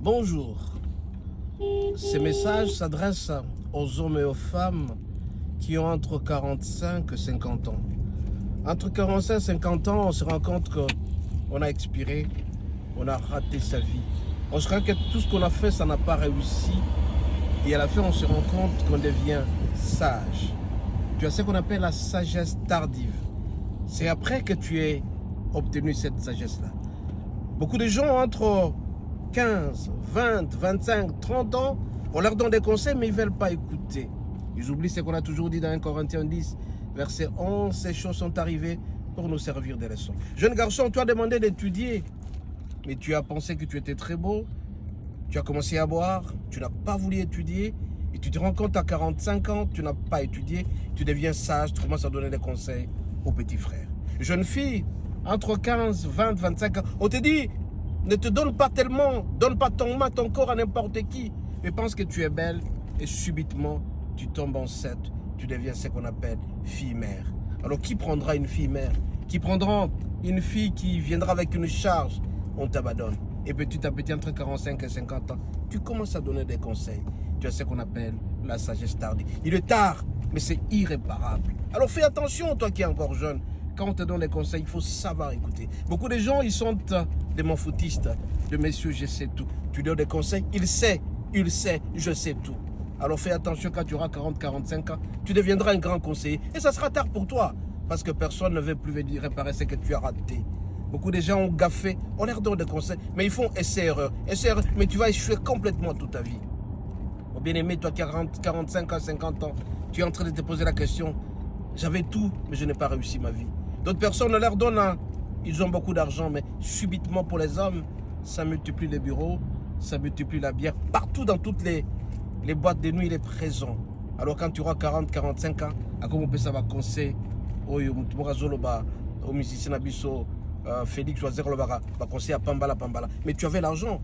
Bonjour. Ces messages s'adressent aux hommes et aux femmes qui ont entre 45 et 50 ans. Entre 45 et 50 ans, on se rend compte qu'on a expiré, on a raté sa vie. On se rend compte que tout ce qu'on a fait, ça n'a pas réussi. Et à la fin, on se rend compte qu'on devient sage. Tu as ce qu'on appelle la sagesse tardive. C'est après que tu aies obtenu cette sagesse-là. Beaucoup de gens entre 15, 20, 25, 30 ans, on leur donne des conseils, mais ils ne veulent pas écouter. Ils oublient ce qu'on a toujours dit dans 1 Corinthiens 10, verset 11, ces choses sont arrivées pour nous servir de leçons. Jeune garçon, tu as demandé d'étudier, mais tu as pensé que tu étais très beau, tu as commencé à boire, tu n'as pas voulu étudier, et tu te rends compte à 45 ans, tu n'as pas étudié, tu deviens sage, tu commences à donner des conseils aux petits frères. Jeune fille, entre 15, 20, 25 ans, on te dit, ne te donne pas tellement, donne pas ton corps à n'importe qui, mais pense que tu es belle, et subitement, tu tombes enceinte, tu deviens ce qu'on appelle fille-mère. Alors qui prendra une fille-mère? Qui prendra une fille qui viendra avec une charge? On t'abandonne. Et petit à petit, entre 45 et 50 ans, tu commences à donner des conseils. Tu as ce qu'on appelle la sagesse tardive. Il est tard, mais c'est irréparable. Alors fais attention, toi qui es encore jeune. Quand on te donne des conseils, il faut savoir écouter. Beaucoup de gens, ils sont des m'en-foutistes, de messieurs, je sais tout. Tu donnes des conseils, il sait, je sais tout. Alors fais attention, quand tu auras 40-45 ans, tu deviendras un grand conseiller. Et ça sera tard pour toi, parce que personne ne veut plus venir réparer ce que tu as raté. Beaucoup de gens ont gaffé, on leur donne des conseils, mais ils font essai-erreur. Essai-erreur, mais tu vas échouer complètement toute ta vie. Mon bien-aimé, toi qui as 45 ans, 50 ans, tu es en train de te poser la question, j'avais tout, mais je n'ai pas réussi ma vie. D'autres personnes, on leur donne, ils ont beaucoup d'argent, mais subitement pour les hommes, ça multiplie les bureaux, ça multiplie la bière. Partout dans toutes les boîtes de nuit, il est présent. Alors quand tu auras 40, 45 ans, à comment on peut ça va conseiller au musicien Abisso, Félix Joazero va conseiller à Pambala. Mais tu avais l'argent.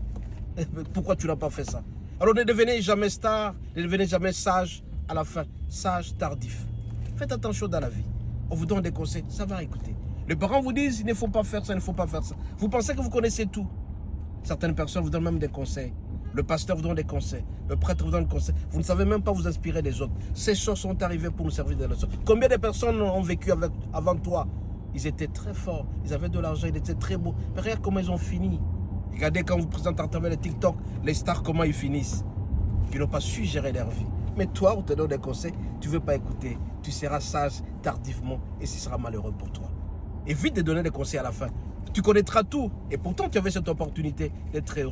Pourquoi tu n'as pas fait ça? Alors ne devenez jamais star, ne devenez jamais sage à la fin. Sage tardif. Faites attention dans la vie. On vous donne des conseils, ça va écouter. Les parents vous disent, il ne faut pas faire ça, il ne faut pas faire ça. Vous pensez que vous connaissez tout. Certaines personnes vous donnent même des conseils. Le pasteur vous donne des conseils. Le prêtre vous donne des conseils. Vous ne savez même pas vous inspirer des autres. Ces choses sont arrivées pour nous servir de leçons. Combien de personnes ont vécu avant toi? Ils étaient très forts, ils avaient de l'argent, ils étaient très beaux. Mais regarde comment ils ont fini. Regardez quand vous présentez à travers les TikTok, les stars, comment ils finissent. Ils n'ont pas su gérer leur vie. Mais toi, on te donne des conseils, tu ne veux pas écouter. Tu seras sage tardivement et ce sera malheureux pour toi. Évite de donner des conseils à la fin. Tu connaîtras tout. Et pourtant, tu avais cette opportunité d'être heureux.